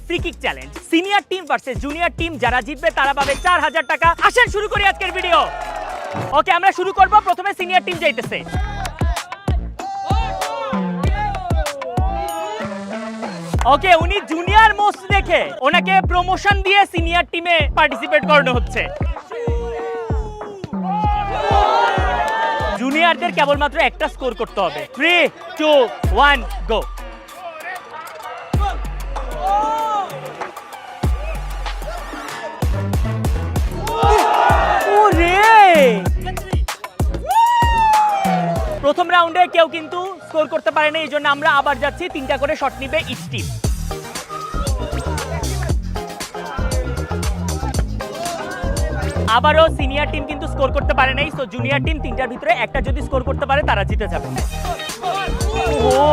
Free kick challenge. Senior team versus junior team, যারা জিতবে তারা পাবে 4000 টাকা। আসেন শুরু করি আজকের ভিডিও। ওকে, আমরা শুরু করব। প্রথমে সিনিয়র টিম যাইতেছে। ওকে, উনি জুনিয়র মোস্ট দেখে ওনাকে প্রমোশন দিয়ে সিনিয়র টিমে পার্টিসিপেট করানো হচ্ছে। জুনিয়রদের কেবলমাত্র একটা স্কোর করতে হবে। 3, 2, 1 গো। প্রথম রাউন্ডে কেউ কিন্তু স্কোর করতে পারে না, এই জন্য আমরা আবার যাচ্ছি। 3টা করে শট নিবে ইচ টিম। আবারও সিনিয়র টিম কিন্তু স্কোর করতে পারে নাই, সো জুনিয়র টিম 3টার ভিতরে একটা যদি স্কোর করতে পারে তারা জিতে যাবে। ও